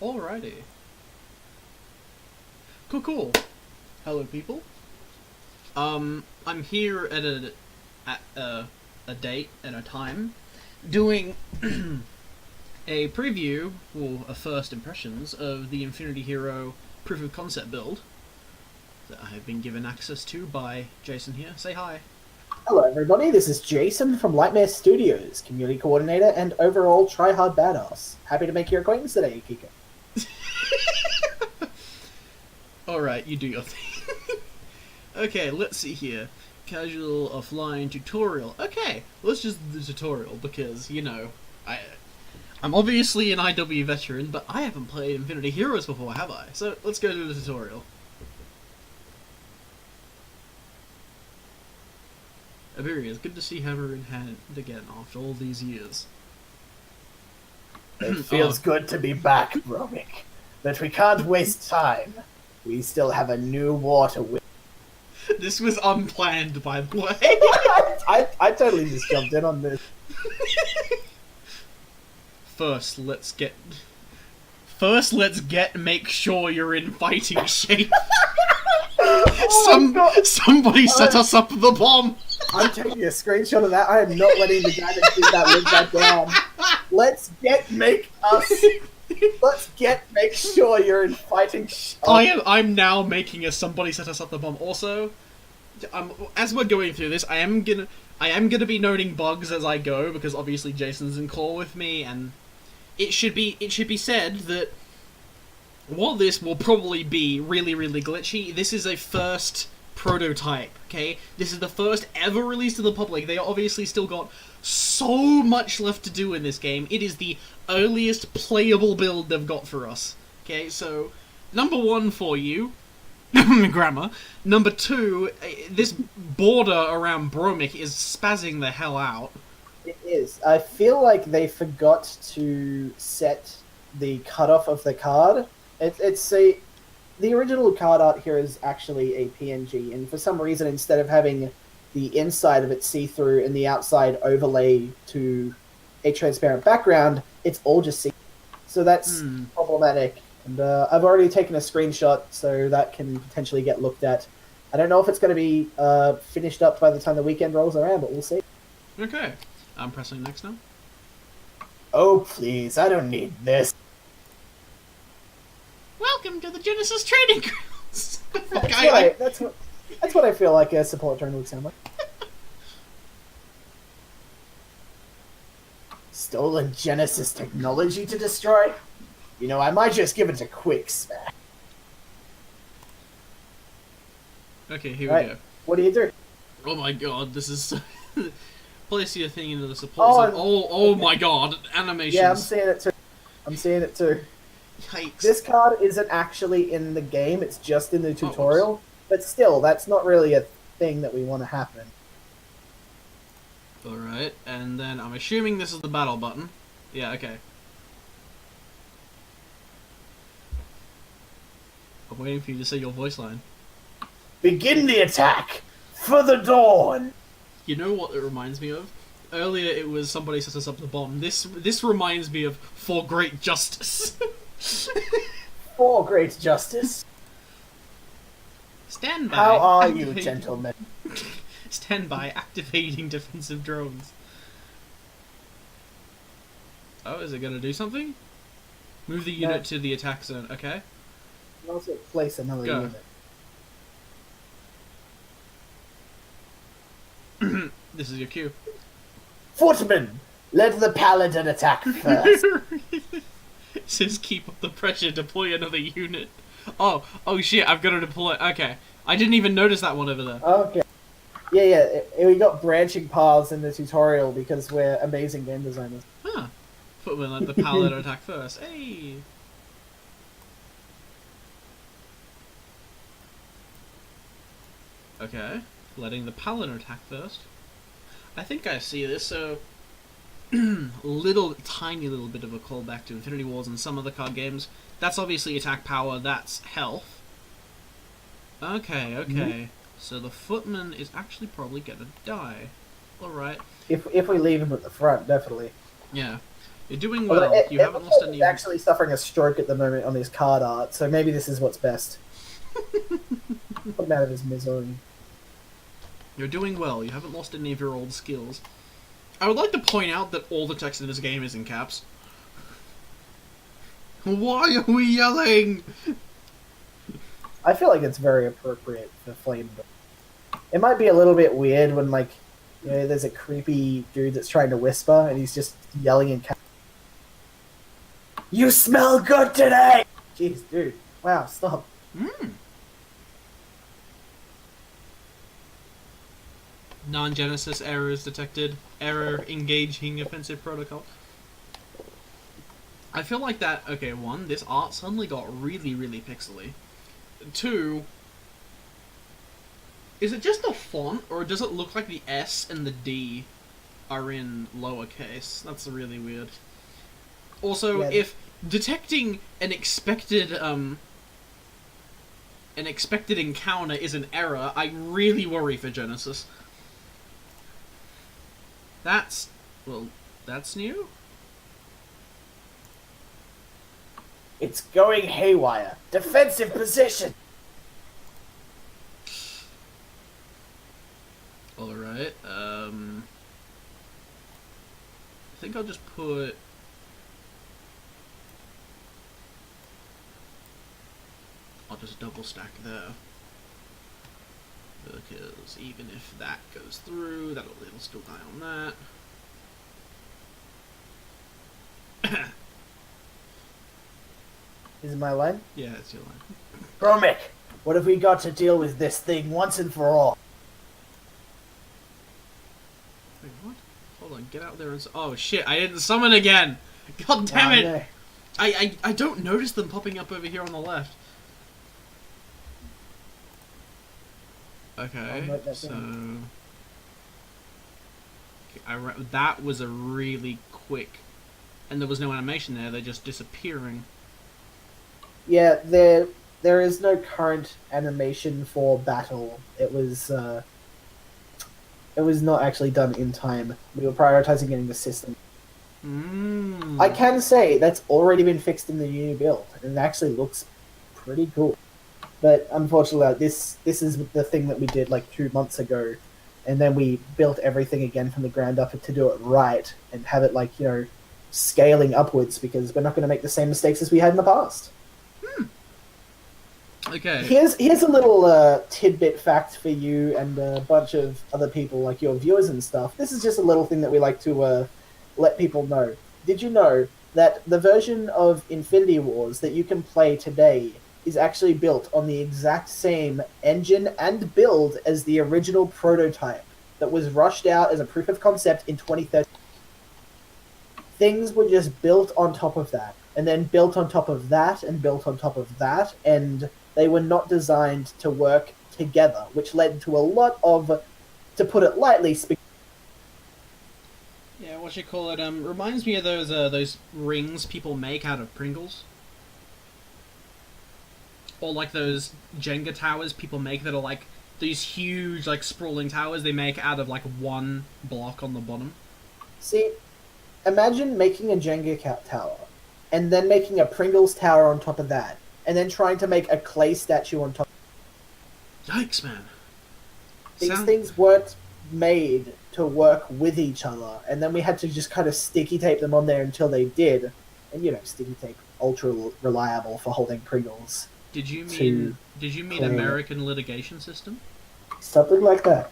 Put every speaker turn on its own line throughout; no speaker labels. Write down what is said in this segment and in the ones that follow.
Alrighty. Cool. Hello, people. I'm here at a date and a time doing a preview, or a first impressions, of the Infinity Hero proof of concept build that I have been given access to by Jason here. Say hi.
Hello everybody, this is Jason from Lightmare Studios, Community Coordinator and overall try-hard badass. Happy to make your acquaintance today, Kiko.
Alright, you do your thing. Okay, let's see here. Casual offline tutorial. Okay, let's just do the tutorial because, you know, I'm obviously an IW veteran, but I haven't played Infinity Heroes before, have I? So let's go to the tutorial. Iberia, it's good to see Hammer in hand again after all these years.
It feels good to be back, Bromik. But we can't waste time. We still have a new war to win.
This was unplanned, by the way.
I totally just jumped in on this.
First, make sure you're in fighting shape. Somebody set us up the bomb.
I'm taking a screenshot of that. I am not letting the guy that did that live that down. Make sure you're in fighting shape.
I'm now making a somebody set us up the bomb. Also, as we're going through this, I am gonna be noting bugs as I go because obviously Jason's in call with me, and it should be said that while this will probably be really glitchy, this is a first prototype. Okay, this is the first ever released to the public. They obviously still got so much left to do in this game. It is the earliest playable build they've got for us. Okay, so number one for you. Grammar. Number two, this border around Bromik is spazzing the hell out.
It is. I feel like they forgot to set the cutoff of the card. The original card art here is actually a PNG, and for some reason, instead of having the inside of it see-through and the outside overlay to a transparent background, it's all just see. So that's problematic. And I've already taken a screenshot, so that can potentially get looked at. I don't know if it's going to be finished up by the time the weekend rolls around, but we'll see.
Okay. I'm pressing next now.
Oh, please. I don't need this.
Welcome to the Genesis Training Grounds!
That's what I feel like a support drone would sound like. Stolen Genesis technology to destroy? You know, I might just give it a quick smack.
Okay, here we go.
What do you do?
Oh my god, this is so... Place your thing into the support zone. Oh my god, animations.
Yeah, I'm seeing it too.
Yikes.
This card isn't actually in the game, it's just in the tutorial. But still, that's not really a thing that we want to happen.
Alright, and then I'm assuming this is the battle button. Yeah, okay. I'm waiting for you to say your voice line.
Begin the attack! For the dawn!
You know what it reminds me of? Earlier it was somebody set us up the bomb. This reminds me of For Great Justice.
For great justice.
Stand by.
How are you, gentlemen?
Stand by, activating defensive drones. Oh, is it going to do something? Move the unit to the attack zone, okay.
And also place another unit.
This is your cue.
Footman! Let the paladin attack first.
It says keep up the pressure, deploy another unit. Oh shit, I've got to deploy. Okay. I didn't even notice that one over there.
Okay. Yeah, we got branching paths in the tutorial because we're amazing game designers.
Huh. Footman let the paladin attack first. Hey! Okay. Letting the paladin attack first. I think I see this, so... tiny little bit of a callback to Infinity Wars and some other card games. That's obviously attack power, that's health. Okay. So the footman is actually probably gonna die. Alright.
If we leave him at the front, definitely.
Yeah. You're doing
Although
well. You haven't lost
He's
any.
actually suffering a stroke at the moment on his card art, so maybe this is what's best. Put him out of his misery.
You're doing well. You haven't lost any of your old skills. I would like to point out that all the text in this game is in caps. Why are we yelling?
I feel like it's very appropriate for Flame. It might be a little bit weird when, like, you know, there's a creepy dude that's trying to whisper and he's just yelling in caps. You smell good today! Jeez, dude. Wow, stop.
Non-Genesis errors detected. Error engaging offensive protocol. I feel like that... Okay, one, this art suddenly got really, really pixely. Two... Is it just the font, or does it look like the S and the D are in lowercase? That's really weird. Also,
Yeah.
if detecting an expected encounter is an error, I really worry for Genesis. That's... well, that's new?
It's going haywire. Defensive position!
Alright, I think I'll just put... I'll just double stack there. Because even if that goes through, it'll still die on that.
Is it my line?
Yeah, it's your line.
Bromic, what have we got to deal with this thing once and for all?
Wait, what? Hold on, get out there and... Oh shit, I didn't summon again! God damn it!
No.
I don't notice them popping up over here on the left. Okay, so... Okay, that was a really quick... And there was no animation there, they're just disappearing.
Yeah, there is no current animation for battle. It was not actually done in time. We were prioritizing getting the system. I can say that's already been fixed in the new build, and it actually looks pretty cool. But unfortunately, this is the thing that we did like 2 months ago, and then we built everything again from the ground up to do it right and have it, like, you know, scaling upwards, because we're not going to make the same mistakes as we had in the past.
Okay.
Here's a little tidbit fact for you and a bunch of other people, like your viewers and stuff. This is just a little thing that we like to let people know. Did you know that the version of Infinity Wars that you can play today is actually built on the exact same engine and build as the original prototype that was rushed out as a proof of concept in 2013? Things were just built on top of that, and then built on top of that, and built on top of that, and they were not designed to work together, which led to a lot of, to put it lightly,
Yeah, what you call it, reminds me of those rings people make out of Pringles. Or like those Jenga towers people make that are like these huge, like, sprawling towers they make out of like one block on the bottom.
See, imagine making a Jenga tower, and then making a Pringles tower on top of that, and then trying to make a clay statue on top.
Yikes, man.
These things weren't made to work with each other, and then we had to just kind of sticky tape them on there until they did. And, you know, sticky tape, ultra reliable for holding Pringles.
Did you mean
clay.
American litigation system?
Something like that.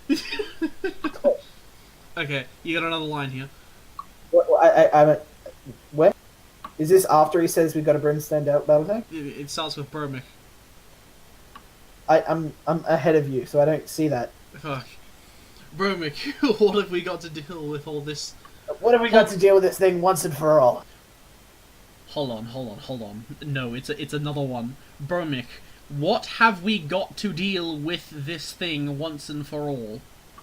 Okay, you got another line here.
When? Is this after he says we've got a brimstone battle tank?
It starts with Burmic.
I'm ahead of you, so I don't see that.
Fuck. Burmic, what have we got to deal with all this?
What have we got to deal with this thing once and for all?
Hold on. No, it's another one. Burmic, what have we got to deal with this thing once and for all?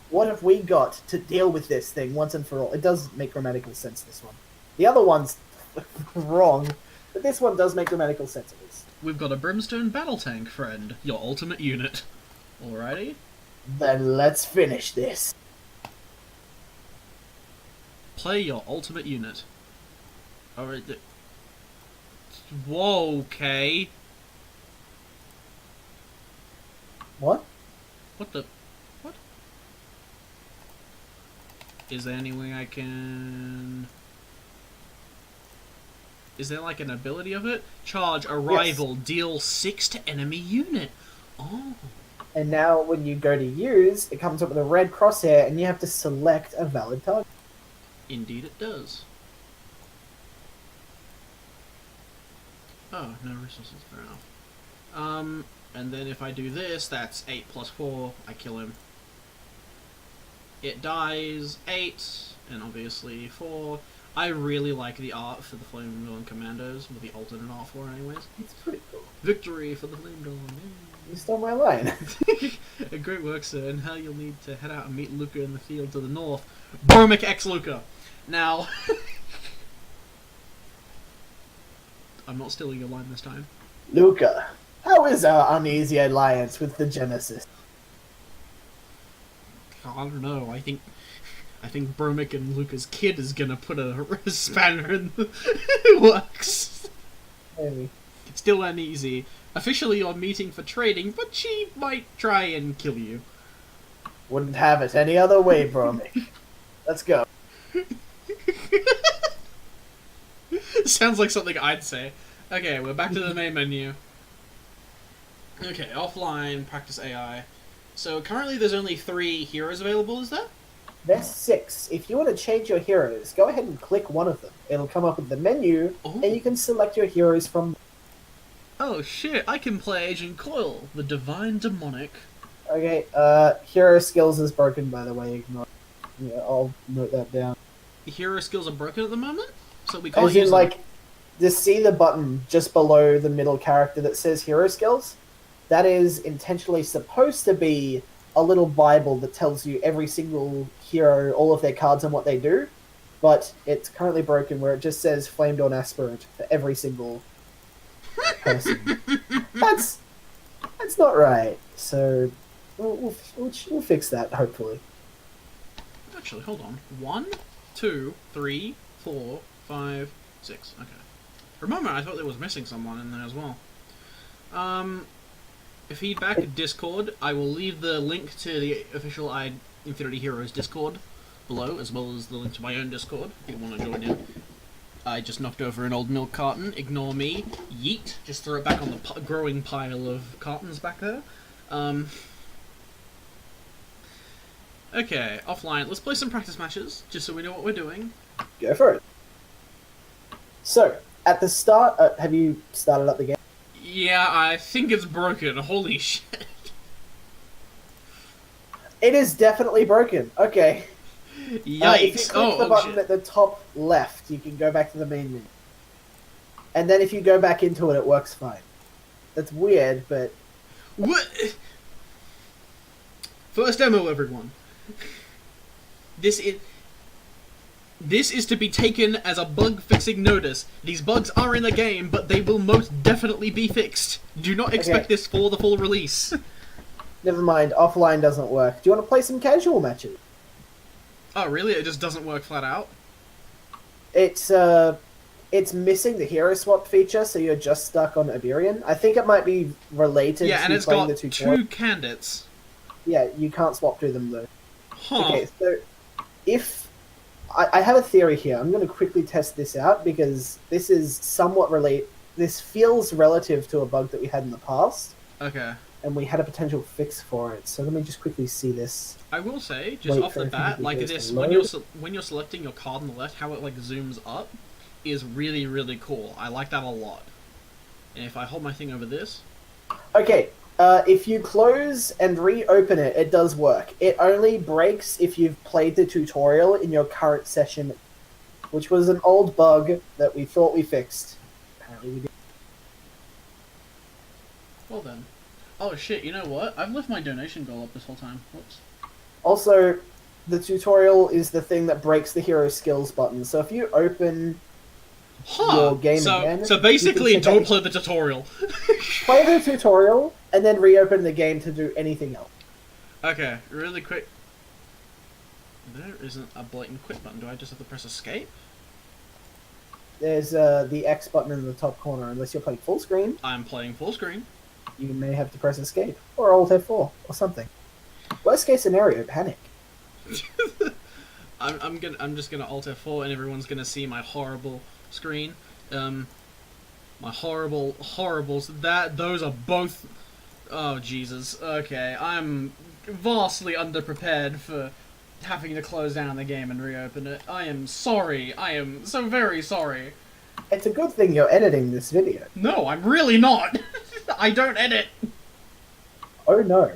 What have we got to deal with this thing once and for all? It does make grammatical sense, this one. The other one's wrong, but this one does make grammatical sense at least.
We've got a brimstone battle tank, friend. Your ultimate unit. Alrighty?
Then let's finish this.
Play your ultimate unit. Alright. Whoa, okay.
What?
What the... What? Is there any way I can... Is there like an ability of it? Charge arrival, yes. Deal 6 to enemy unit. Oh.
And now when you go to use, it comes up with a red crosshair and you have to select a valid target.
Indeed it does. Oh, no resources, fair enough. And then if I do this, that's 8 plus 4, I kill him. It dies, 8, and obviously 4. I really like the art for the Flame Dawn Commandos, with the alternate art for it anyways.
It's pretty cool.
Victory for the Flame Dawn.
You stole my line.
A great work, sir, and now you'll need to head out and meet Luca in the field to the north. Bromic X Luca! Now... I'm not stealing your line this time.
Luca, how is our uneasy alliance with the Genesis?
I don't know, I think Bromic and Luca's kid is gonna put a spanner in the works.
Maybe.
It's still uneasy. Officially you're meeting for trading, but she might try and kill you.
Wouldn't have it any other way, Bromic. Let's go.
Sounds like something I'd say. Okay, we're back to the main menu. Okay, offline, practice AI. So currently there's only 3 heroes available, is there?
There's 6. If you want to change your heroes, go ahead and click one of them. It'll come up with the menu, and you can select your heroes from...
Oh shit, I can play Agent Coil, the Divine Demonic.
Okay, hero skills is broken, by the way. Ignore. Yeah, I'll note that down.
Hero skills are broken at the moment? So we can't
As in,
use
like, just see the button just below the middle character that says hero skills? That is intentionally supposed to be a little Bible that tells you every single hero, all of their cards and what they do, but it's currently broken where it just says Flame Dawn Aspirant for every single person. That's not right. So we'll fix that, hopefully.
Actually, hold on. 1, 2, 3, 4, 5, 6. Okay. Remember, I thought there was missing someone in there as well. Feedback, Discord. I will leave the link to the official Infinity Heroes Discord below, as well as the link to my own Discord, if you want to join in. I just knocked over an old milk carton. Ignore me. Yeet. Just throw it back on the growing pile of cartons back there. Okay, offline. Let's play some practice matches, just so we know what we're doing.
Go for it. So, at the start, have you started up the game?
Yeah, I think it's broken. Holy shit.
It is definitely broken. Okay.
Yikes.
If you click the button at the top left, you can go back to the main menu. And then if you go back into it, it works fine. That's weird, but...
What? First demo, everyone. This is to be taken as a bug-fixing notice. These bugs are in the game, but they will most definitely be fixed. Do not expect this for the full release.
Never mind, offline doesn't work. Do you want to play some casual matches?
Oh, really? It just doesn't work flat out?
It's missing the hero swap feature, so you're just stuck on Iberian. I think it might be related to
and it's
playing
got
the tutorial.
2 candidates.
Yeah, you can't swap through them, though.
Huh.
Okay, so if... I have a theory here. I'm going to quickly test this out, because this is somewhat this feels relative to a bug that we had in the past.
Okay.
And we had a potential fix for it. So let me just quickly see this.
I will say, just off the bat, like this, when you're selecting your card on the left, how it like zooms up is really, really cool. I like that a lot. And if I hold my thing over this...
Okay, if you close and reopen it, it does work. It only breaks if you've played the tutorial in your current session, which was an old bug that we thought we fixed. Apparently we did.
Well then. Oh shit, you know what? I've left my donation goal up this whole time. Whoops.
Also, the tutorial is the thing that breaks the hero skills button. So if you open your game again...
So basically, don't play the tutorial.
Play the tutorial, and then reopen the game to do anything else.
Okay, really quick. There isn't a blatant quit button. Do I just have to press escape?
There's the X button in the top corner. Unless you're playing full screen,
I'm playing full screen.
you may have to press escape or Alt F4 or something. Worst case scenario, panic.
I'm just gonna Alt F4 and everyone's gonna see my horrible screen. My horribles. Those are both. Oh Jesus. Okay, I'm vastly underprepared for having to close down the game and reopen it. I am sorry. I am so very sorry.
It's a good thing you're editing this video.
No, I'm really not. I don't edit.
Oh no.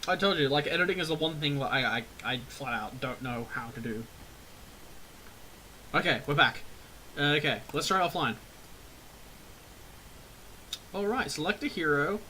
I told you, like, editing is the one thing that I flat out don't know how to do. Okay, we're back. Okay, let's try offline. Alright, select a hero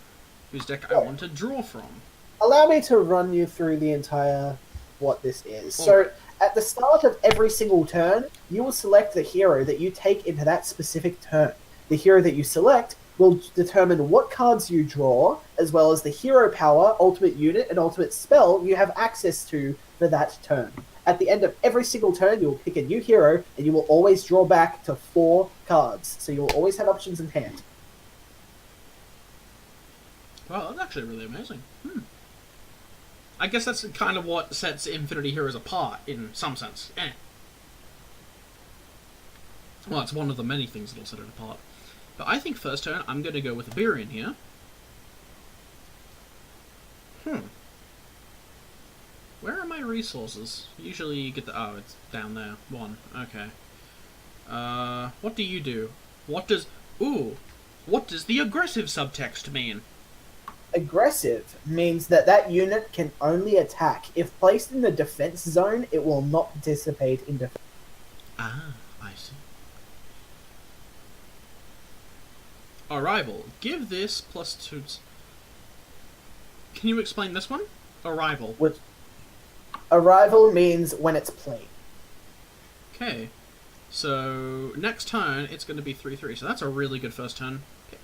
whose deck I want to draw from.
Allow me to run you through the entire what this is. So, at the start of every single turn, you will select the hero that you take into that specific turn. The hero that you select will determine what cards you draw, as well as the hero power, ultimate unit, and ultimate spell you have access to for that turn. At the end of every single turn, you will pick a new hero, and you will always draw back to 4 cards. So you will always have options in hand.
Wow, that's actually really amazing. I guess that's kind of what sets Infinity Heroes apart, in some sense. Well, it's one of the many things that'll set it apart. But I think first turn, I'm going to go with Iberian here. Where are my resources? Usually you get the... Oh, it's down there. 1. Okay. What do you do? What does... Ooh! What does the aggressive subtext mean?
Aggressive means that that unit can only attack. If placed in the defense zone, it will not participate in defense.
Ah, I see. Arrival. Give this +2... Can you explain this one? Arrival.
Which arrival means when it's played.
Okay. So, next turn, it's going to be 3/3. So that's a really good first turn pick.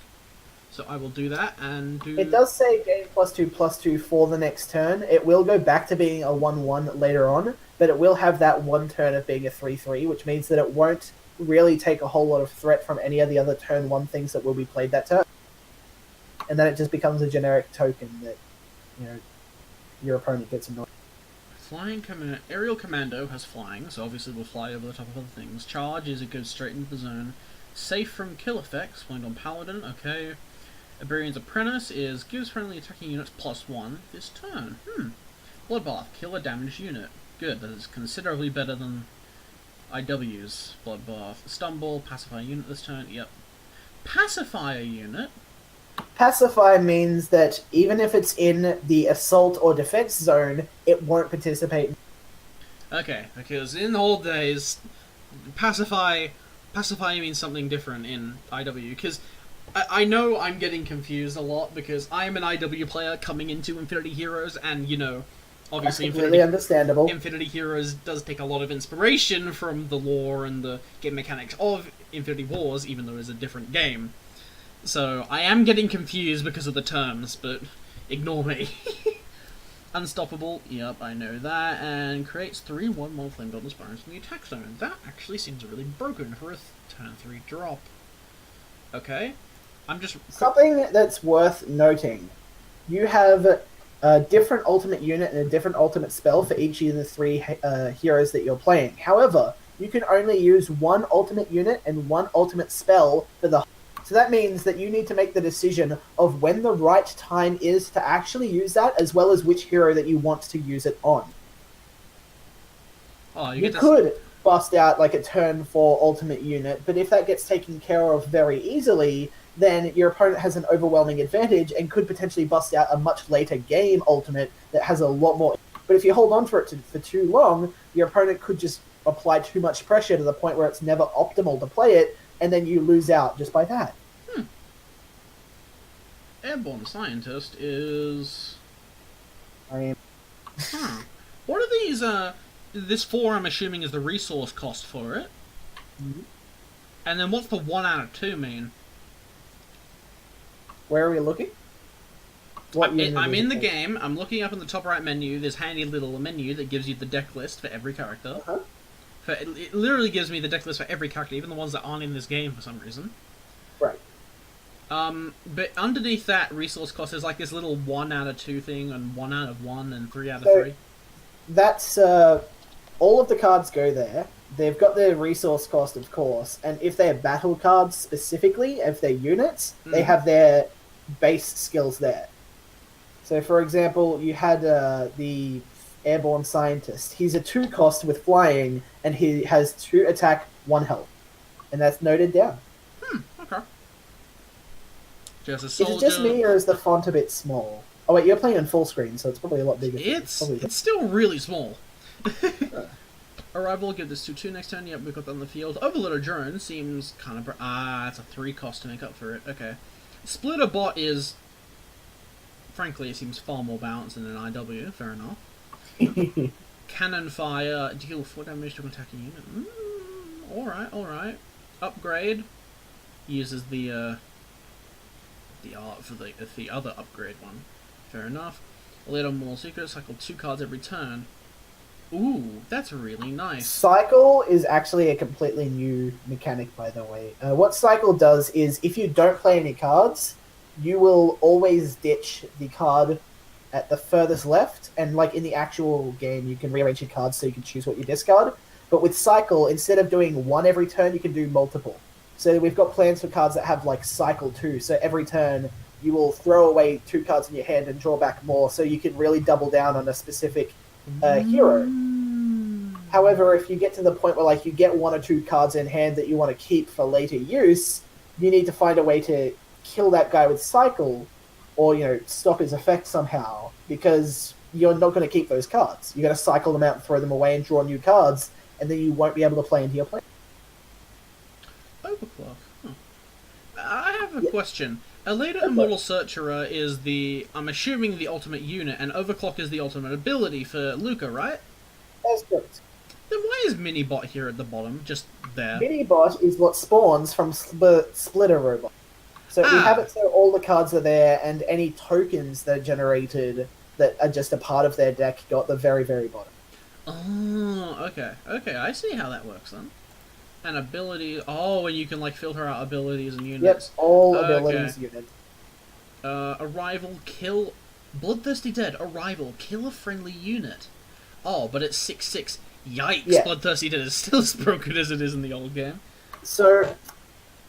So I will do that and do...
It does say gain +2/+2 for the next turn. It will go back to being a 1/1 later on, but it will have that one turn of being a 3/3, which means that it won't really take a whole lot of threat from any of the other turn 1 things that will be played that turn. And then it just becomes a generic token that, you know, your opponent gets annoyed.
Aerial Commando has flying, so obviously we'll fly over the top of other things. Charge is it goes straight into the zone. Safe from kill effects, flamed on Paladin, okay. Iberian's Apprentice is gives friendly attacking units +1 this turn. Bloodbath, kill a damaged unit. Good, that is considerably better than IW's Bloodbath. Stumble, pacify a unit this turn, yep. Pacify a unit?
Pacify means that even if it's in the assault or defense zone, it won't participate.
Okay, because in old days, pacify means something different in IW, because I know I'm getting confused a lot, because I'm an IW player coming into Infinity Heroes, and, you know, obviously
completely understandable.
Infinity Heroes does take a lot of inspiration from the lore and the game mechanics of Infinity Wars, even though it's a different game. So, I am getting confused because of the terms, but ignore me. Unstoppable, yep, I know that, and creates 3/1 Flamed on Spirals in the attack zone. That actually seems really broken for a turn 3 drop. Okay, I'm just...
Something that's worth noting. You have a different ultimate unit and a different ultimate spell for each of the 3 heroes that you're playing. However, you can only use 1 ultimate unit and 1 ultimate spell for the... So that means that you need to make the decision of when the right time is to actually use that, as well as which hero that you want to use it on.
Oh,
you could bust out like a turn 4 ultimate unit, but if that gets taken care of very easily, then your opponent has an overwhelming advantage and could potentially bust out a much later game ultimate that has a lot more... But if you hold on to it for too long, your opponent could just apply too much pressure to the point where it's never optimal to play it, and then you lose out just by that.
Airborne Scientist is...
I am...
What are these, this 4 I'm assuming is the resource cost for it. And then what's the 1 out of 2 mean?
Where are we looking? What unit
I'm
is
in
it
the
for?
game. I'm looking up in the top right menu. There's handy little menu that gives you the deck list for every character.
Uh-huh.
It literally gives me the deck list for every character, even the ones that aren't in this game for some reason.
Right.
But underneath that resource cost is like this little 1 out of 2 thing, and 1 out of 1, and 3 out of
So
3.
that's all of the cards go there. They've got their resource cost, of course, and if they're battle cards specifically, if they're units, they have their base skills there. So, for example, you had the airborne scientist. He's a 2 cost with flying, and he has 2 attack, 1 health, and that's noted down.
Okay. Just a
Is
soldier.
it just me, or is the font a bit small? Oh wait, you're playing on full screen, so it's probably a lot bigger.
It's still really small. Arrival, give this 2/2 next turn. Yep, we've got that on the field. Overloader drone seems kind of... it's a 3 cost to make up for it. Okay. Splitter bot is... Frankly, it seems far more balanced than an IW. Fair enough. Cannon fire, deal 4 damage to an attacking unit. Alright. Upgrade. Uses the art for the other upgrade one. Fair enough. A little more secret. Cycle 2 cards every turn. Ooh, that's really nice.
Cycle is actually a completely new mechanic, by the way. What Cycle does is, if you don't play any cards, you will always ditch the card at the furthest left, and like in the actual game, you can rearrange your cards so you can choose what you discard. But with Cycle, instead of doing 1 every turn, you can do multiple. So we've got plans for cards that have like Cycle 2, so every turn you will throw away 2 cards in your hand and draw back more, so you can really double down on a specific hero. However, if you get to the point where like you get 1 or 2 cards in hand that you want to keep for later use, you need to find a way to kill that guy with Cycle, or stop his effect somehow, because you're not going to keep those cards. You're going to cycle them out and throw them away and draw new cards, and then you won't be able to play into your plan.
Overclock. Huh. I have a question. Elita Immortal Searcherer is I'm assuming the ultimate unit, and Overclock is the ultimate ability for Luca, right?
That's correct.
Then why is Minibot here at the bottom, just there?
Minibot is what spawns from Splitter Robot. So we have it so all the cards are there, and any tokens that are generated that are just a part of their deck go at the very, very bottom.
Oh, okay. Okay, I see how that works then. And ability... Oh, and you can, like, filter out abilities and units.
Yep, all abilities units.
Arrival, kill... Bloodthirsty Dead, Arrival, kill a friendly unit. Oh, but it's 6/6. Yikes, yeah. Bloodthirsty Dead is still as broken as it is in the old game.
So,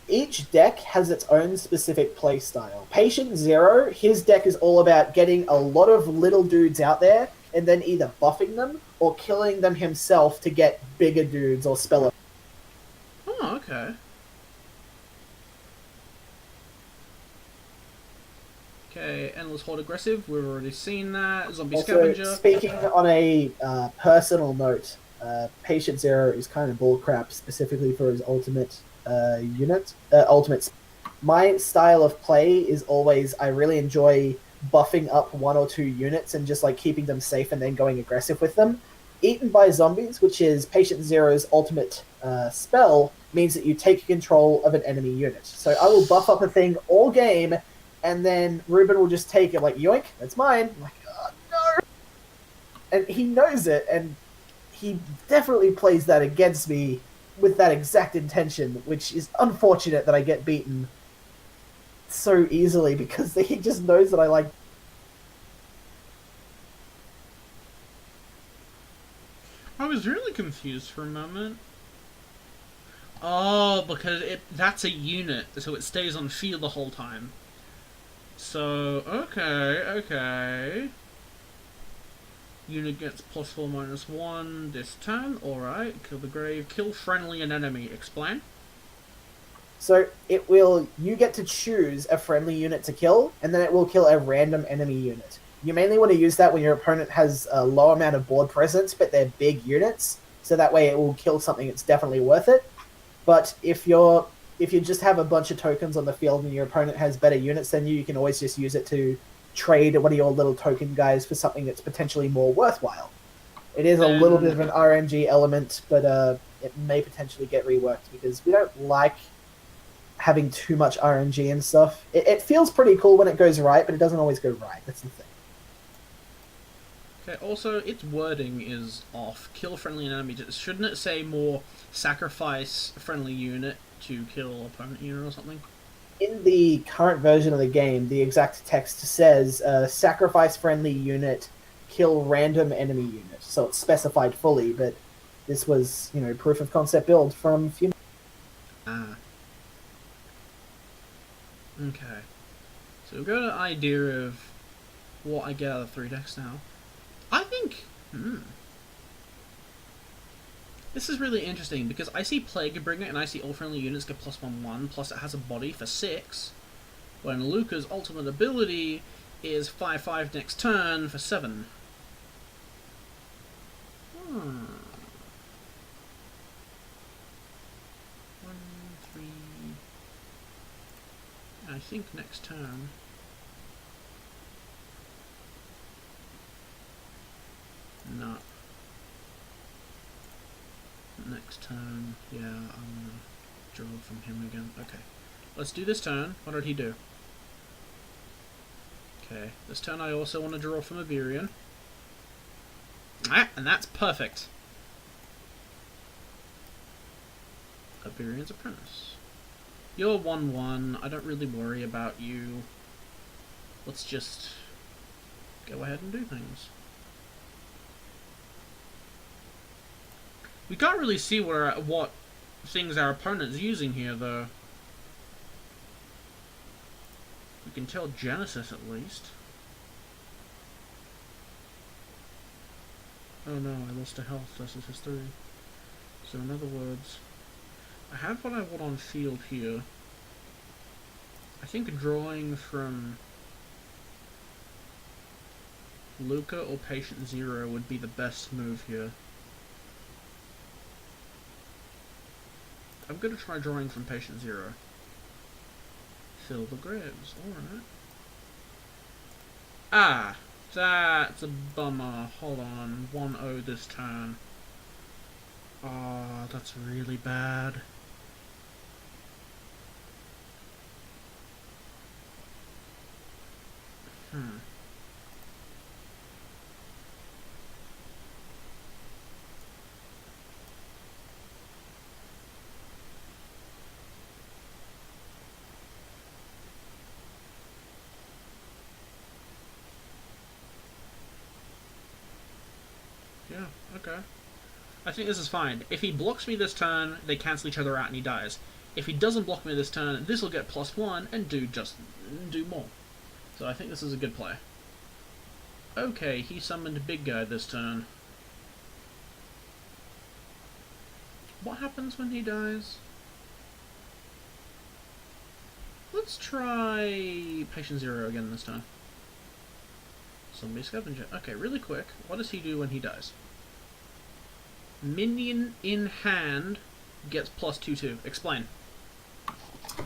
each deck has its own specific playstyle. Patient Zero, his deck is all about getting a lot of little dudes out there, and then either buffing them, or killing them himself to get bigger dudes or spell.
Oh, okay. Okay, Endless Horde Aggressive, we've already seen that. Zombie Scavenger.
Speaking on a personal note, Patient Zero is kind of bullcrap, specifically for his ultimate unit. My style of play is always, I really enjoy buffing up 1 or 2 units and just like keeping them safe and then going aggressive with them. Eaten by Zombies, which is Patient Zero's ultimate spell, means that you take control of an enemy unit. So I will buff up a thing all game, and then Ruben will just take it like, yoink, that's mine. I'm like, oh no! And he knows it, and he definitely plays that against me with that exact intention, which is unfortunate that I get beaten so easily, because he just knows that I like...
I was really confused for a moment. Oh, because that's a unit, so it stays on field the whole time. So, okay. Unit gets +4/-1 this turn, alright. Kill the grave. Kill friendly and enemy. Explain?
So, you get to choose a friendly unit to kill, and then it will kill a random enemy unit. You mainly want to use that when your opponent has a low amount of board presence, but they're big units, so that way it will kill something that's definitely worth it. But if you just have a bunch of tokens on the field and your opponent has better units than you can always just use it to trade one of your little token guys for something that's potentially more worthwhile. It is a little bit of an RNG element, but it may potentially get reworked, because we don't like having too much RNG and stuff. It feels pretty cool when it goes right, but it doesn't always go right. That's the thing.
Okay, also, its wording is off. Kill friendly enemy. Shouldn't it say more sacrifice friendly unit to kill opponent unit or something?
In the current version of the game, the exact text says sacrifice friendly unit, kill random enemy unit. So it's specified fully, but this was, proof of concept build from a few.
Ah. Okay. So we've got an idea of what I get out of 3 decks now. I think... This is really interesting, because I see Plague Bringer and I see all friendly units get +1/1, plus it has a body for 6, when Luca's ultimate ability is 5/5 next turn for 7. Hmm. 1, 3... I think next turn... No. Next turn, yeah, I'm gonna draw from him again. Okay. Let's do this turn. What did he do? Okay. This turn I also want to draw from Iberian. Ah, and that's perfect. Iberian's Apprentice. You're 1/1. I don't really worry about you. Let's just go ahead and do things. We can't really see what things our opponent's using here, though. We can tell Genesis, at least. Oh no, I lost a health. This is his 3. So in other words, I have what I want on field here. I think drawing from Luca or Patient Zero would be the best move here. I'm going to try drawing from Patient Zero. Fill the graves, alright. Ah, that's a bummer. Hold on, 1-0 this turn. Ah, that's really bad. Yeah, okay. I think this is fine. If he blocks me this turn, they cancel each other out and he dies. If he doesn't block me this turn, this will get +1 and do more. So I think this is a good play. Okay, he summoned a big guy this turn. What happens when he dies? Let's try Patient Zero again this time. Zombie Scavenger. Okay, really quick. What does he do when he dies? Minion in hand gets +2/2. Explain.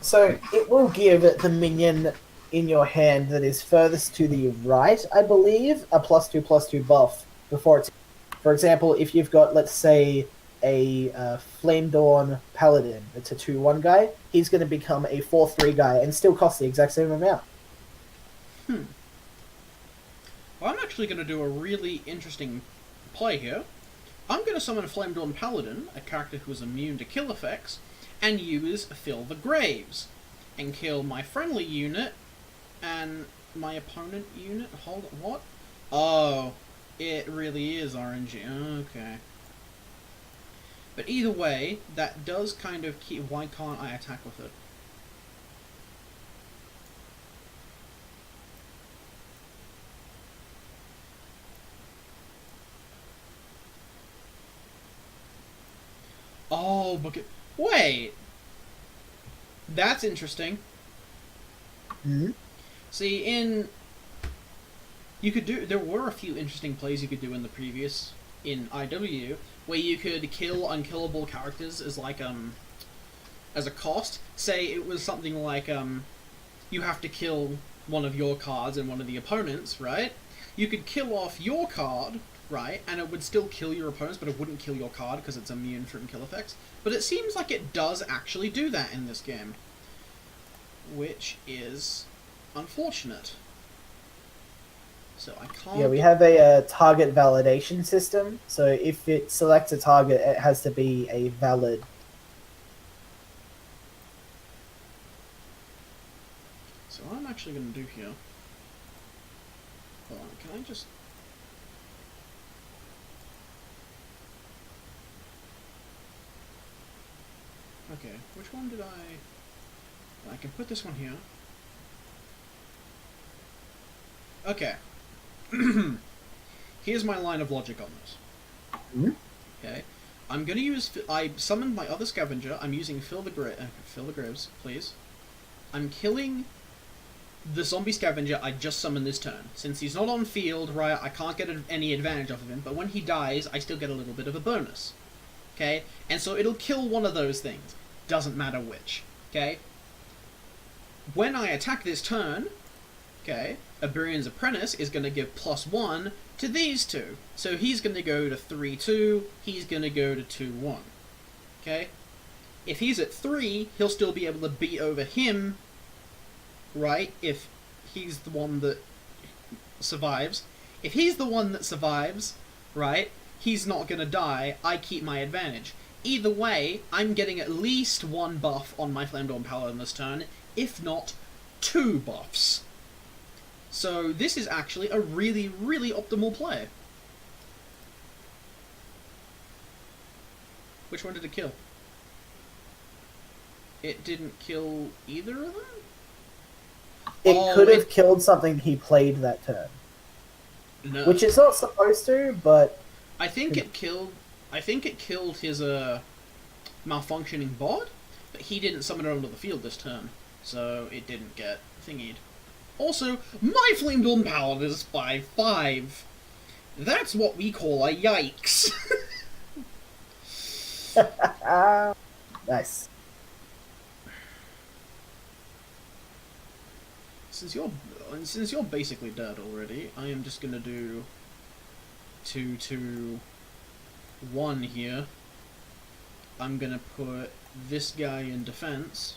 So it will give the minion in your hand that is furthest to the right, I believe, a +2/+2 buff before it's... For example, if you've got, let's say, a Flame Dawn Paladin, it's a 2/1 guy, he's going to become a 4/3 guy and still cost the exact same amount.
Well, I'm actually going to do a really interesting play here. I'm going to summon a Flame Dawn Paladin, a character who is immune to kill effects, and use Fill the Graves, and kill my friendly unit and my opponent unit. Hold on, what? Oh, it really is RNG. Okay. But either way, that does kind of keep... Why can't I attack with it? Oh, but... Wait! That's interesting.
Mm-hmm.
See, you could do... There were a few interesting plays you could do in the previous... In IW, where you could kill unkillable characters as, like, as a cost. Say it was something like, you have to kill one of your cards and one of the opponents, right? You could kill off your card, right, and it would still kill your opponents, but it wouldn't kill your card because it's immune from kill effects. But it seems like it does actually do that in this game. which is unfortunate. So I can't...
Yeah, we have a target validation system, so if it selects a target, it has to be a valid.
So what I'm actually going to do here... Hold on, can I just... Okay, which one did I can put this one here. Okay. Here's my line of logic on this.
Mm-hmm.
Okay. I'm gonna use... I summoned my other scavenger. I'm using Fill the Graves, please. I'm killing the zombie scavenger I just summoned this turn. Since he's not on field, right, I can't get any advantage off of him, but when he dies, I still get a little bit of a bonus. Okay? And so it'll kill one of those things. Doesn't matter which. Okay? When I attack this turn, okay, Iberian's Apprentice is going to give +1 to these two. So he's going to go to 3-2, he's going to go to 2-1. Okay? If he's at 3, he'll still be able to beat over him, right, if he's the one that survives. If he's the one that survives, right, he's not going to die, I keep my advantage. Either way, I'm getting at least 1 buff on my Flamedawn Paladin this turn, if not 2 buffs. So this is actually a really, really optimal play. Which one did it kill? It didn't kill either of them?
It could have killed something he played that turn.
No.
Which it's not supposed to, but...
I think it killed his malfunctioning bod, but he didn't summon it onto the field this turn, so it didn't get thingied. Also, my Flamedawn Paladin is 5/5. That's what we call a yikes.
Nice.
Since you're basically dead already, I am just gonna do 2-2-1 here. I'm gonna put this guy in defense.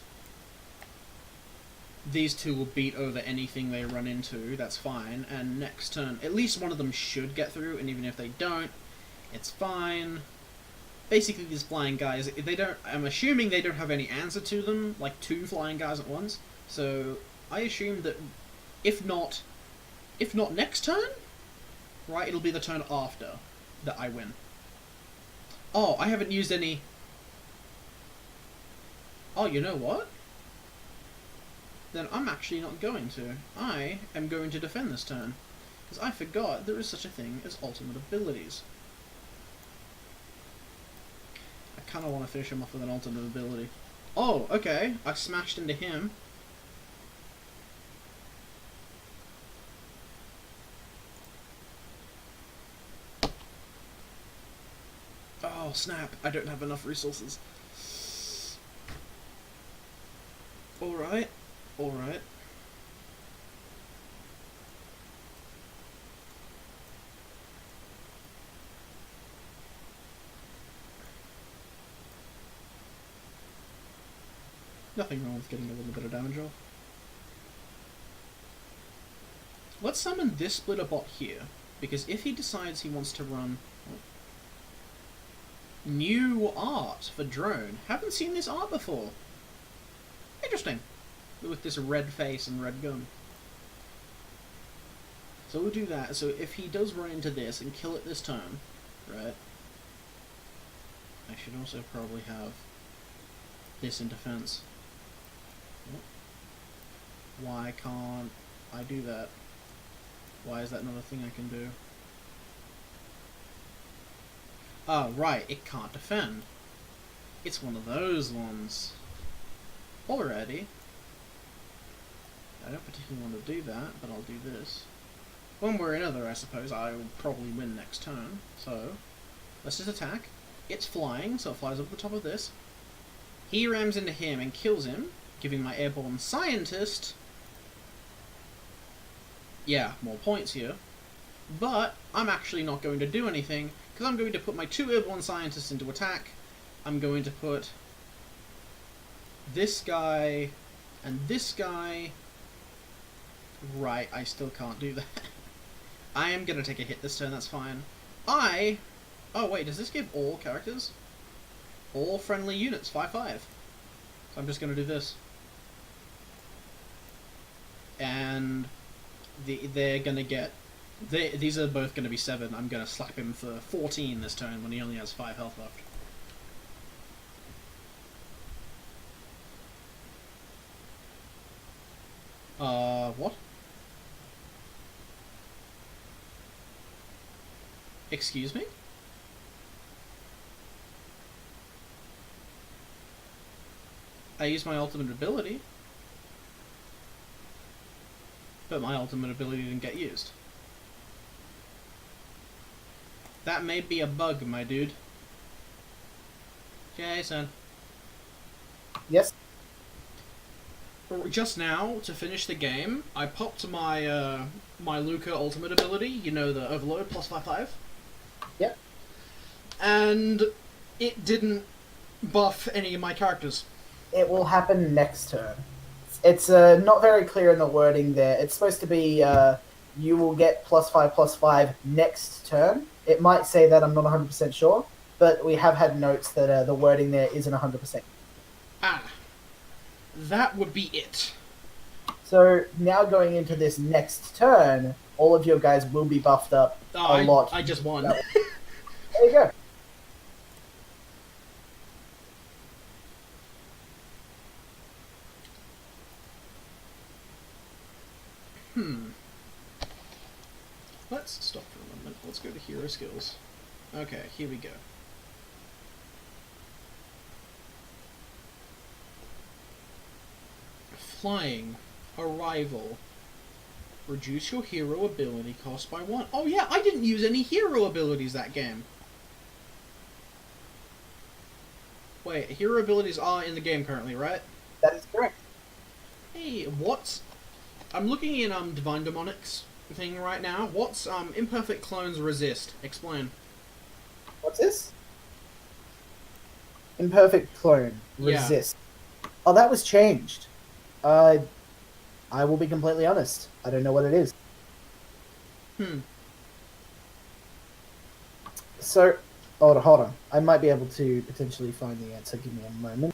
These two will beat over anything they run into, that's fine, and next turn, at least one of them should get through, and even if they don't, it's fine. Basically, these flying guys, I'm assuming they don't have any answer to them, like 2 flying guys at once, so I assume that if not next turn, right, it'll be the turn after that I win. Oh, I haven't used any... Oh, you know what? Then I'm actually not going to. I am going to defend this turn. Because I forgot there is such a thing as ultimate abilities. I kind of want to finish him off with an ultimate ability. Oh, okay. I smashed into him. Oh, snap. I don't have enough resources. Alright. Alright. Nothing wrong with getting a little bit of damage off. Let's summon this splitter bot here, because if he decides he wants to run... New art for drone. Haven't seen this art before. Interesting. With this red face and red gun. So we'll do that. So if he does run into this and kill it this turn, right? I should also probably have this in defense. Why can't I do that? Why is that not a thing I can do? Oh, right, it can't defend. It's one of those ones. Already. I don't particularly want to do that, but I'll do this. One way or another, I suppose, I will probably win next turn. So, let's just attack. It's flying, so it flies over the top of this. He rams into him and kills him, giving my airborne scientist... yeah, more points here. But, I'm actually not going to do anything, because I'm going to put my 2 airborne scientists into attack. I'm going to put this guy And this guy... Right, I still can't do that. I am going to take a hit this turn, that's fine. Oh wait, does this give all characters? All friendly units, 5/5. So I'm just going to do this. And they're going to get... These are both going to be 7. I'm going to slap him for 14 this turn when he only has 5 health left. What? Excuse me? I used my ultimate ability. But my ultimate ability didn't get used. That may be a bug, my dude. Jason.
Yes?
Just now, to finish the game, I popped my my Luca ultimate ability, you know, the Overload plus 5/5.
Yep.
And it didn't buff any of my characters.
It will happen next turn. It's not very clear in the wording there. It's supposed to be you will get +5/+5 next turn. It might say that, I'm not 100% sure, but we have had notes that the wording there isn't 100%.
Ah. That would be it.
So now going into this next turn, all of your guys will be buffed up a lot.
I just won.
There you go.
Let's stop for a moment. Let's go to hero skills. Okay, here we go. Flying. Arrival. Reduce your hero ability cost by 1. Oh yeah, I didn't use any hero abilities that game. Wait, hero abilities are in the game currently, right?
That is correct.
Hey, what's... I'm looking in Divine Demonics thing right now. What's Imperfect Clones Resist? Explain.
What's this? Imperfect Clone. Resist. Yeah. Oh, that was changed. I will be completely honest. I don't know what it is. So, hold on. I might be able to potentially find the answer. Give me a moment.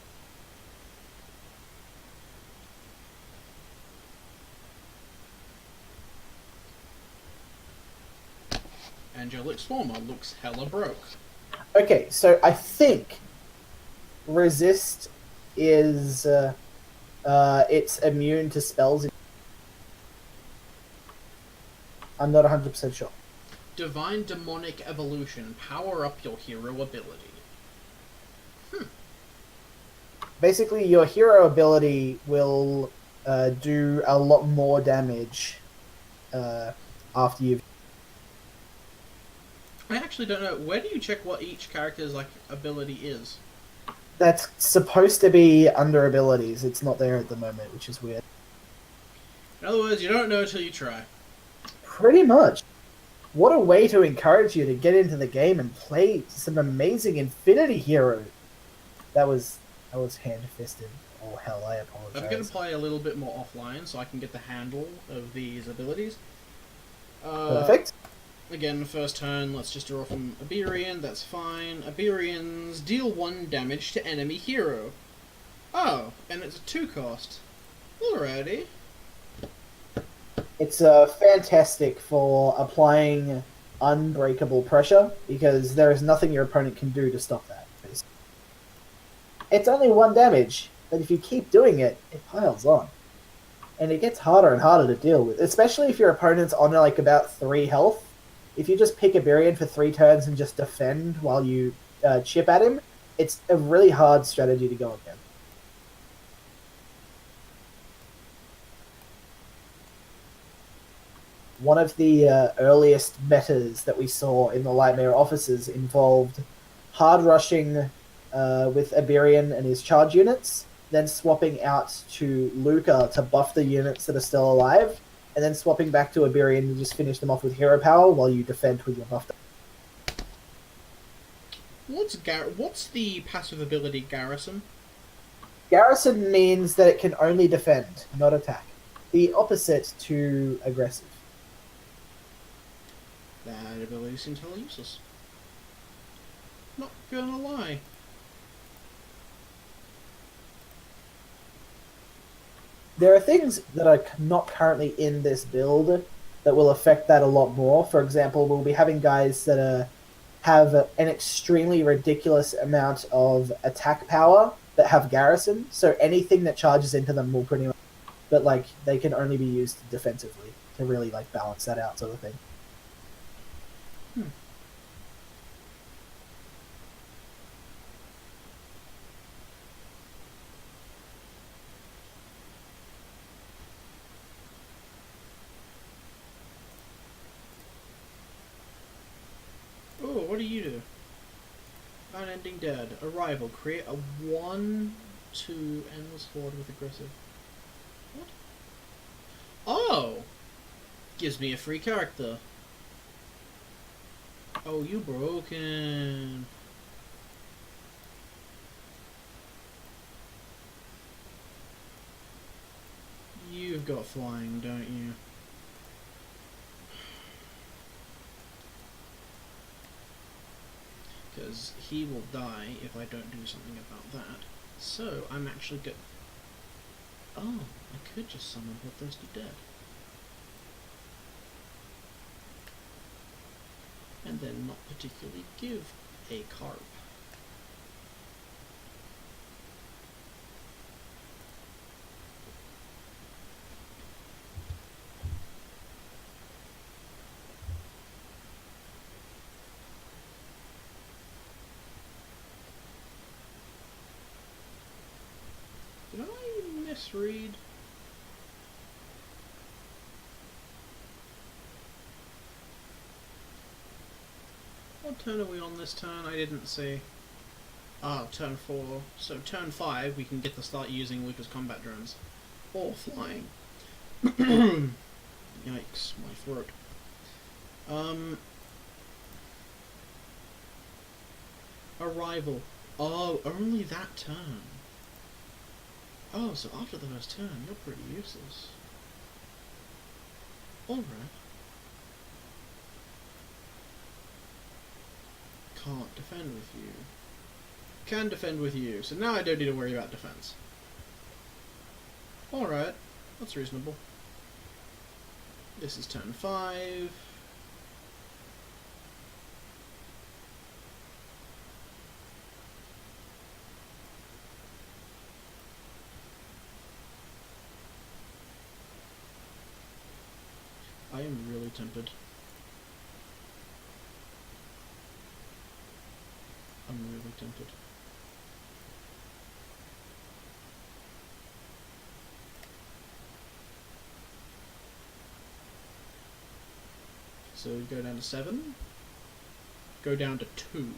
Angelic Swarmer looks hella broke.
Okay, so I think Resist is it's immune to spells. I'm not 100% sure.
Divine Demonic Evolution. Power up your hero ability.
Basically, your hero ability will do a lot more damage after you've...
I actually don't know. Where do you check what each character's ability is?
That's supposed to be under abilities. It's not there at the moment, which is weird.
In other words, you don't know until you try.
Pretty much. What a way to encourage you to get into the game and play some amazing Infinity Hero. That was hand-fisted. Oh hell, I apologize.
I'm going to play a little bit more offline so I can get the handle of these abilities.
Perfect.
Again, first turn, let's just draw from Iberian, that's fine. Iberians deal 1 damage to enemy hero. Oh, and it's a 2 cost. Alrighty.
It's fantastic for applying unbreakable pressure, because there is nothing your opponent can do to stop that. It's only 1 damage, but if you keep doing it, it piles on. And it gets harder and harder to deal with, especially if your opponent's on about 3 health. If you just pick Iberian for 3 turns and just defend while you chip at him, it's a really hard strategy to go against. One of the earliest metas that we saw in the Lightmare offices involved hard rushing with Iberian and his charge units, then swapping out to Luca to buff the units that are still alive, and then swapping back to Iberian to just finish them off with hero power while you defend with your buff.
What's the passive ability Garrison?
Garrison means that it can only defend, not attack. The opposite to aggressive.
That ability seems hella useless. Not gonna lie.
There are things that are not currently in this build that will affect that a lot more. For example, we'll be having guys that have an extremely ridiculous amount of attack power that have garrison. So anything that charges into them will pretty much, but like they can only be used defensively to really like balance that out, sort of thing.
Oh, what do you do? Unending Dead. Arrival. Create a 1-2 endless horde with aggressive. What? Oh! Gives me a free character. Oh, you broken. You've got flying, don't you? Because he will die if I don't do something about that. So, I'm actually good. Oh, I could just summon Bloodthirsty Dead. And then not particularly give a carp. Did I misread? What turn are we on this turn? I didn't see. Ah, turn 4. So turn 5 we can get to start using Lucas combat drones. Or flying. Yikes, my throat. Arrival. Oh, only that turn. Oh, so after the first turn, you're pretty useless. Alright. Can't defend with you. Can defend with you, so now I don't need to worry about defense. Alright, that's reasonable. This is turn 5. I am really tempted. I'm really tempted. So go down to 7. Go down to 2.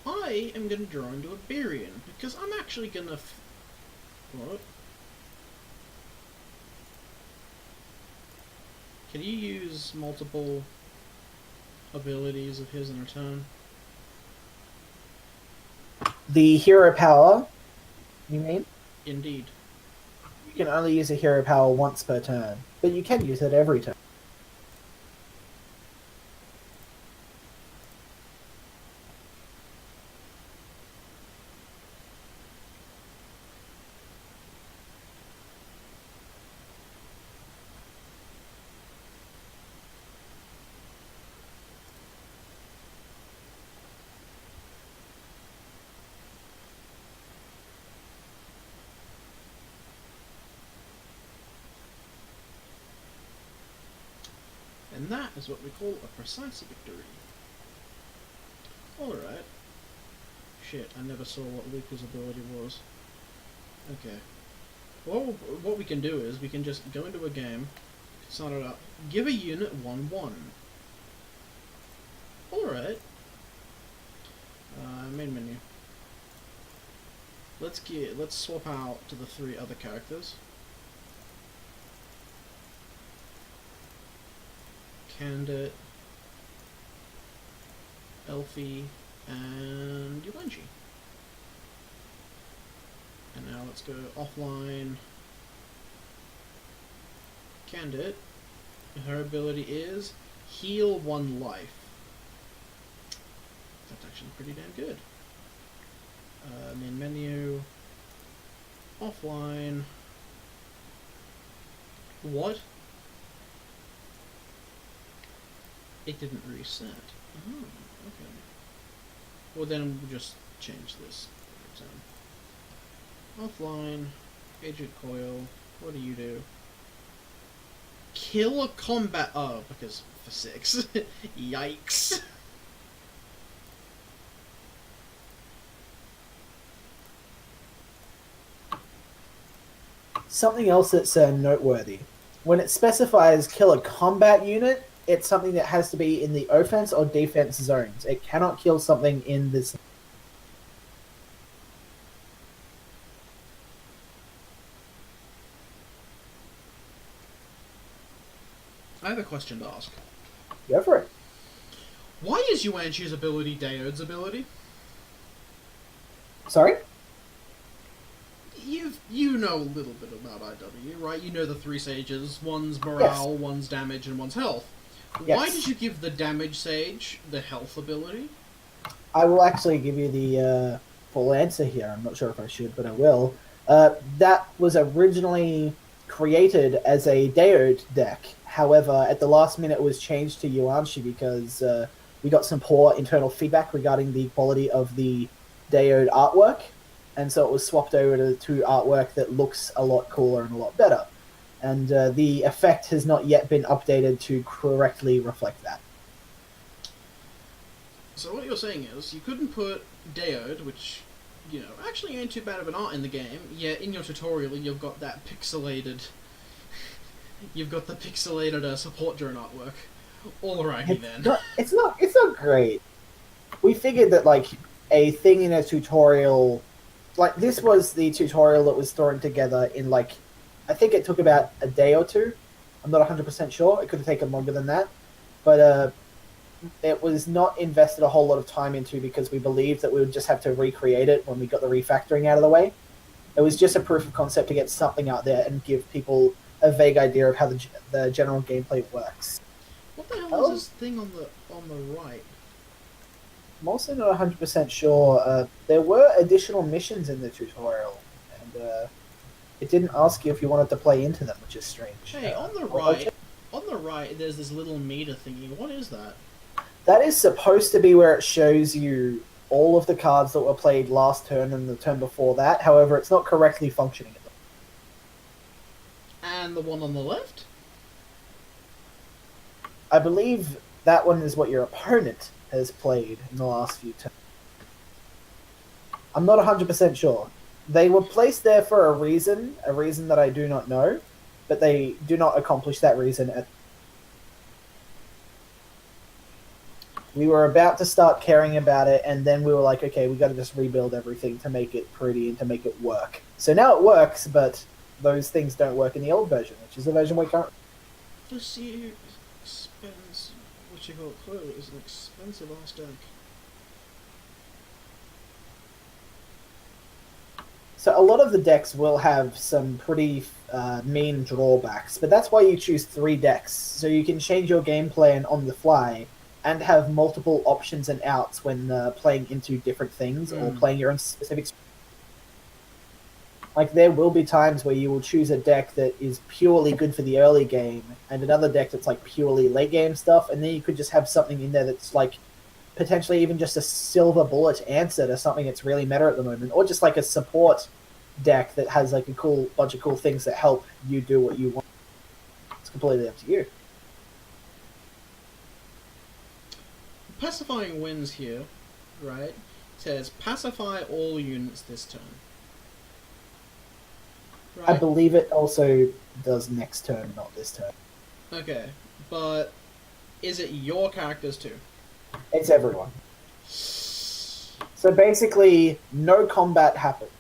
I am going to draw into a Barian, because I'm actually going to... What? Can you use multiple abilities of his in a turn?
The hero power, you mean?
Indeed.
You can only use a hero power once per turn, but you can use it every turn.
And that is what we call a precise victory. Alright. Shit, I never saw what Luca's ability was. Okay. Well, what we can do is we can just go into a game, start it up, give a unit 1-1. Alright. Main menu. Let's swap out to the 3 other characters. Candid, Elfie, and Yuanji. And now let's go offline. Candid. Her ability is heal 1 life. That's actually pretty damn good. Main menu. Offline. What? It didn't reset. Oh, okay. Well, then we'll just change this. Offline. Agent Coil. What do you do? Kill a combat. Oh, because for 6. Yikes.
Something else that's noteworthy. When it specifies kill a combat unit, it's something that has to be in the offense or defense zones. It cannot kill something in this.
I have a question to ask.
Go for it.
Why is Yuanji's ability Daode's ability?
Sorry?
You know a little bit about IW, right? You know the 3 sages. One's morale,
Yes.
one's damage, and one's health.
Yes.
Why did you give the damage sage the health ability?
I will actually give you the full answer here. I'm not sure if I should, but I will. That was originally created as a Daode deck. However, at the last minute, it was changed to Yuanshi because we got some poor internal feedback regarding the quality of the Daode artwork. And so it was swapped over to artwork that looks a lot cooler and a lot better. And the effect has not yet been updated to correctly reflect that.
So what you're saying is, you couldn't put Daode, which, you know, actually ain't too bad of an art in the game, yet in your tutorial you've got that pixelated... You've got the pixelated support drone artwork. Alrighty then.
It's not great. We figured that, like, a thing in a tutorial... Like, this was the tutorial that was thrown together in, like, I think it took about a day or 2. I'm not 100% sure. It could have taken longer than that. But it was not invested a whole lot of time into because we believed that we would just have to recreate it when we got the refactoring out of the way. It was just a proof of concept to get something out there and give people a vague idea of how the general gameplay works.
What the hell is this thing on the right?
I'm also not 100% sure. There were additional missions in the tutorial, and it didn't ask you if you wanted to play into them, which is strange.
Hey, on the right, there's this little meter thingy. What is that?
That is supposed to be where it shows you all of the cards that were played last turn and the turn before that. However, it's not correctly functioning at the
And the one on the left?
I believe that one is what your opponent has played in the last few turns. I'm not 100% sure. They were placed there for a reason that I do not know, but they do not accomplish that reason. We were about to start caring about it, and then we were like, okay, we got to just rebuild everything to make it pretty and to make it work. So now it works, but those things don't work in the old version, which is the version we currently...
This year expense, what you call Clue, is an expensive ass deck.
So a lot of the decks will have some pretty mean drawbacks, but that's why you choose 3 decks, so you can change your game plan on the fly and have multiple options and outs when playing into different things or playing your own specific... Like, there will be times where you will choose a deck that is purely good for the early game, and another deck that's, like, purely late game stuff, and then you could just have something in there that's, like, potentially even just a silver bullet answer to something that's really meta at the moment, or just, like, a support deck that has, like, a cool bunch of cool things that help you do what you want. It's completely up to you.
Pacifying wins here, right? It says pacify all units this turn. Right.
I believe it also does next turn, not this turn.
Okay, but is it your characters too?
It's everyone. So basically, no combat happens.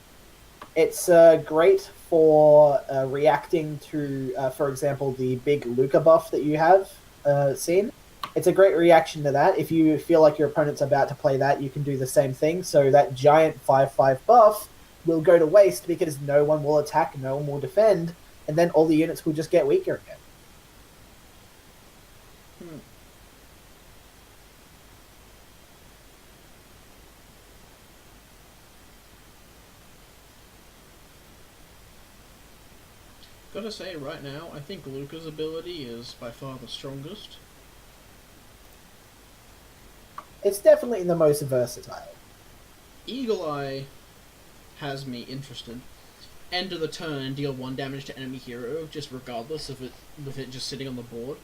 It's great for reacting to, for example, the big Luca buff that you have seen. It's a great reaction to that. If you feel like your opponent's about to play that, you can do the same thing. So that giant 5/5 buff will go to waste because no one will attack, no one will defend, and then all the units will just get weaker again.
Hmm. Gotta say, right now, I think Luca's ability is by far the strongest.
It's definitely the most versatile.
Eagle Eye has me interested. End of the turn, deal 1 damage to enemy hero, just regardless of it, with it just sitting on the board.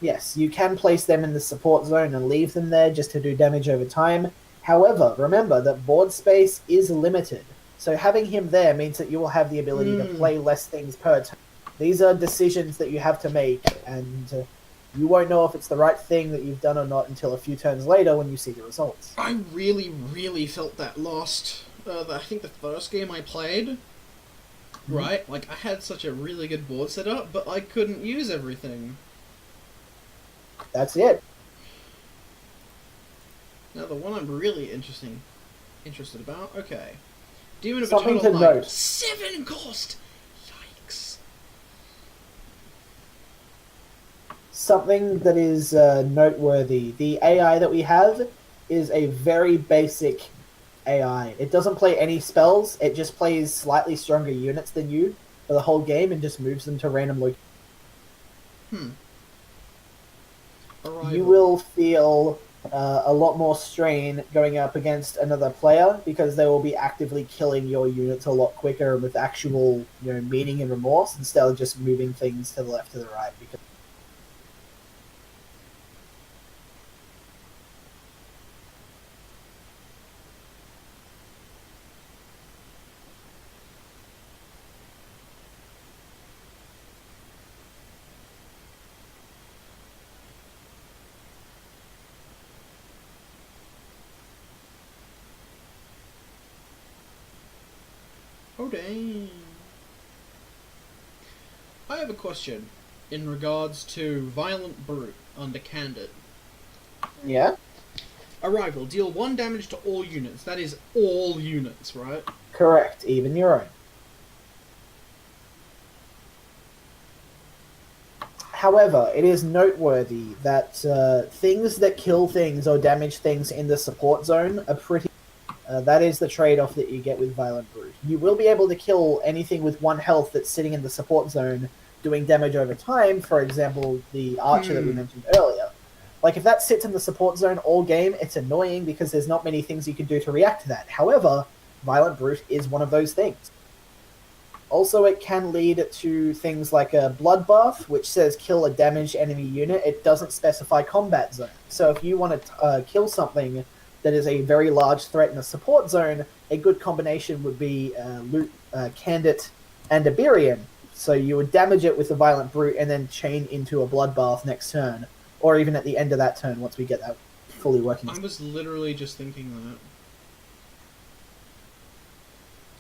Yes, you can place them in the support zone and leave them there just to do damage over time. However, remember that board space is limited, so having him there means that you will have the ability to play less things per turn. These are decisions that you have to make, and you won't know if it's the right thing that you've done or not until a few turns later when you see the results.
I really, really felt that lost. I think the first game I played, right? Like, I had such a really good board setup, but I couldn't use everything.
That's it.
Now, the one I'm really interested about, okay. Demon of
Something
Eternal
to
Night.
note.
7 cost! Yikes.
Something that is noteworthy. The AI that we have is a very basic AI. It doesn't play any spells. It just plays slightly stronger units than you for the whole game and just moves them to random locations.
Arrival.
You will feel a lot more strain going up against another player because they will be actively killing your units a lot quicker with actual, meaning and remorse instead of just moving things to the left to the right. Because
Oh, dang. I have a question in regards to Violent Brute under Candid.
yeah,
Arrival. Deal 1 damage to all units. That is all units, right?
correct. Even your own. However, it is noteworthy that things that kill things or damage things in the support zone are pretty. That is the trade-off that you get with Violent Brute. You will be able to kill anything with 1 health that's sitting in the support zone doing damage over time, for example, the archer that we mentioned earlier. Like, if that sits in the support zone all game, it's annoying because there's not many things you can do to react to that. However, Violent Brute is one of those things. Also, it can lead to things like a Bloodbath, which says kill a damaged enemy unit. It doesn't specify combat zone. So if you want to kill something that is a very large threat in the support zone, a good combination would be Candid and Iberian. So you would damage it with the Violent Brute and then chain into a Bloodbath next turn, or even at the end of that turn once we get that fully working.
I was literally just thinking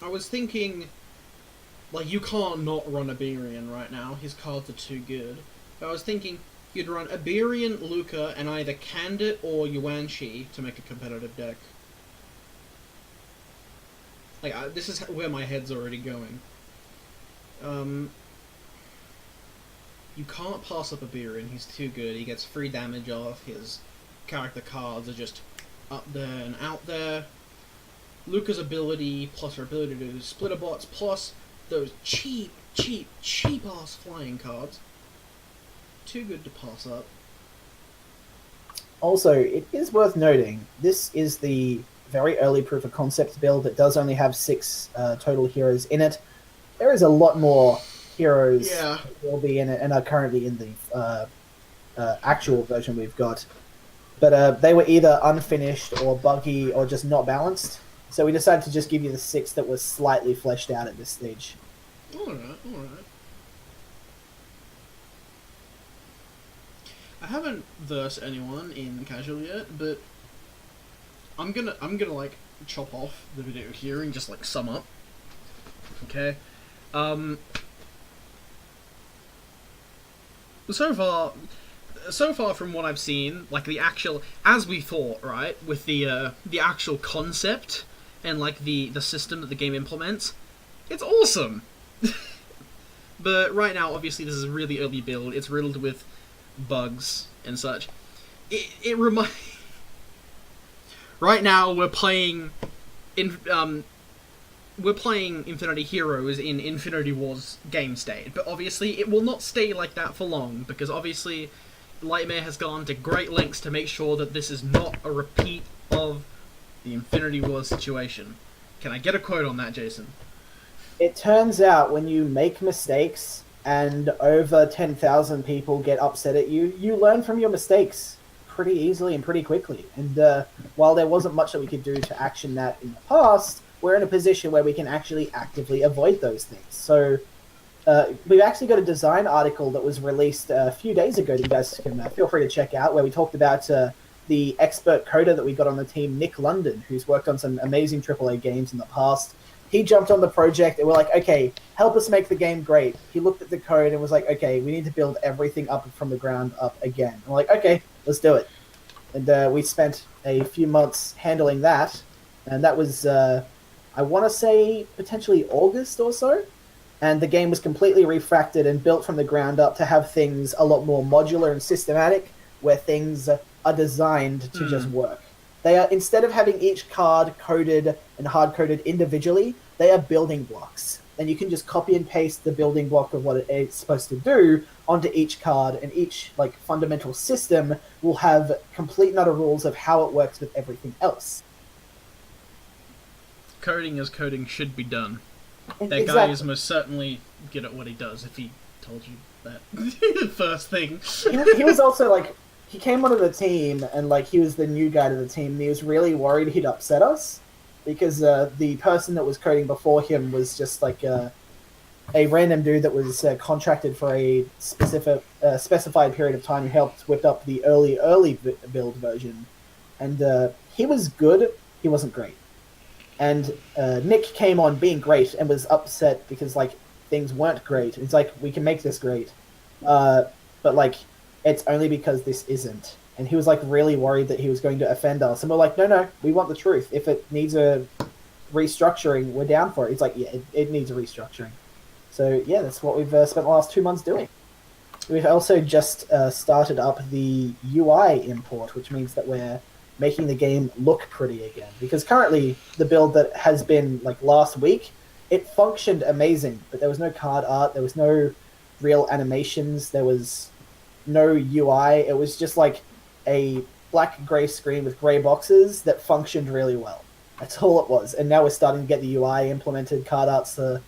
that. I was thinking, like, you can't not run Iberian right now. His cards are too good. But I was thinking you'd run Iberian, Luca, and either Candid or Yuan-Shi to make a competitive deck. Like, this is where my head's already going. You can't pass up Iberian, he's too good, he gets free damage off, his character cards are just up there and out there. Luca's ability, plus her ability to do splitter bots, plus those cheap ass flying cards. Too good to pass up.
Also, it is worth noting, this is the very early proof of concept build. It does only have 6 total heroes in it. There is a lot more heroes that will be in it and are currently in the actual version we've got. But they were either unfinished or buggy or just not balanced. So we decided to just give you the 6 that was slightly fleshed out at this stage.
Alright. I haven't versed anyone in casual yet, but I'm gonna like chop off the video here and just like sum up. Okay. So far from what I've seen, like the actual, as we thought, right, with the actual concept and like the system that the game implements, it's awesome. But right now, obviously, this is a really early build. It's riddled with bugs and such. It reminds. Right now, we're playing Infinity Heroes in Infinity Wars game state, but obviously it will not stay like that for long, because obviously Lightmare has gone to great lengths to make sure that this is not a repeat of the Infinity Wars situation. Can I get a quote on that, Jason?
It turns out when you make mistakes and over 10,000 people get upset at you, you learn from your mistakes pretty easily and pretty quickly. And while there wasn't much that we could do to action that in the past, we're in a position where we can actually actively avoid those things. So we've actually got a design article that was released a few days ago that you guys can feel free to check out, where we talked about the expert coder that we got on the team, Nick London, who's worked on some amazing AAA games in the past. He jumped on the project and we're like, okay, help us make the game great. He looked at the code and was like, okay, we need to build everything up from the ground up again. And we're like, okay, let's do it. And we spent a few months handling that. And that was, I want to say, potentially August or so. And the game was completely refactored and built from the ground up to have things a lot more modular and systematic, where things are designed to just work. They are, instead of having each card coded and hard-coded individually, they are building blocks. And you can just copy and paste the building block of what it's supposed to do onto each card, and each like fundamental system will have complete and utter rules of how it works with everything else.
Coding as coding should be done. That
Exactly.
guy is most certainly good at what he does, if he told you that first thing.
He was also like, he came onto the team and like he was the new guy to the team, and he was really worried he'd upset us, because the person that was coding before him was just like a random dude that was contracted for a specified period of time, who helped whip up the early build version. And he was good, he wasn't great. And Nick came on being great and was upset because like things weren't great. It's like, we can make this great, but like it's only because this isn't. And he was like really worried that he was going to offend us. And we're like, no, we want the truth. If it needs a restructuring, we're down for it. He's like, yeah, it needs a restructuring. So yeah, that's what we've spent the last 2 months doing. We've also just started up the UI import, which means that we're making the game look pretty again. Because currently, the build that has been like last week, it functioned amazing, but there was no card art, there was no real animations, there was no UI. It was just like a black-gray screen with gray boxes that functioned really well. That's all it was. And now we're starting to get the UI implemented, card arts are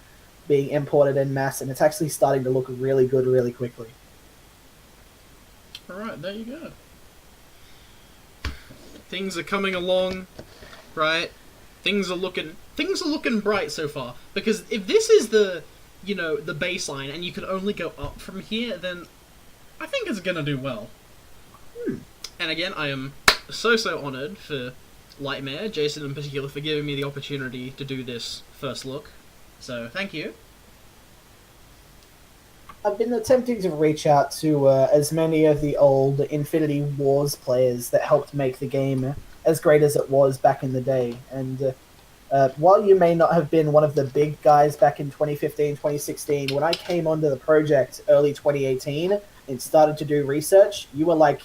being imported en masse, and it's actually starting to look really good really quickly.
Alright, there you go. Things are coming along, right? Things are looking bright so far. Because if this is the baseline, and you can only go up from here, then I think it's gonna do well. And again, I am so honoured for Lightmare, Jason in particular, for giving me the opportunity to do this first look. So, thank you.
I've been attempting to reach out to as many of the old Infinity Wars players that helped make the game as great as it was back in the day. And while you may not have been one of the big guys back in 2015, 2016, when I came onto the project early 2018 and started to do research, you were like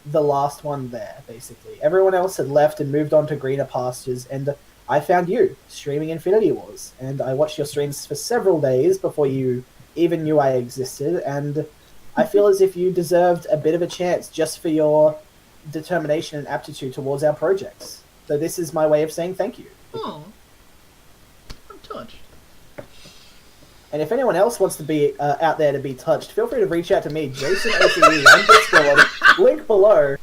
the last one there, basically. Everyone else had left and moved on to greener pastures, and I found you streaming Infinity Wars. And I watched your streams for several days before you even knew I existed, and I feel as if you deserved a bit of a chance just for your determination and aptitude towards our projects. So this is my way of saying thank you.
Oh, I'm touched.
And if anyone else wants to be out there to be touched, feel free to reach out to me, JasonOCE, on Discord, link below.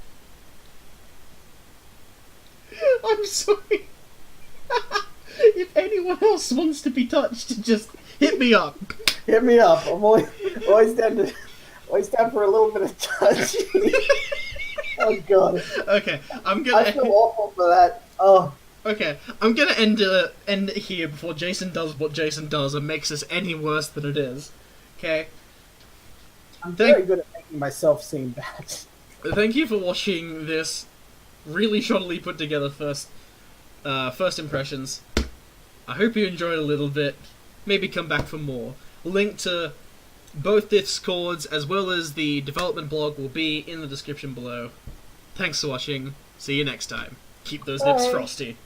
I'm sorry. If anyone else wants to be touched, just hit me up.
Hit me up. I'm always down Always down for a little bit of touch. Oh god.
Okay,
I feel awful for that. Oh.
Okay, I'm gonna end it here before Jason does what Jason does and makes this any worse than it is. Okay.
I'm very good at making myself seem bad.
Thank you for watching this really shoddily put together first impressions. I hope you enjoyed a little bit. Maybe come back for more. Link to both Discords as well as the development blog will be in the description below. Thanks for watching. See you next time. Keep those nips frosty.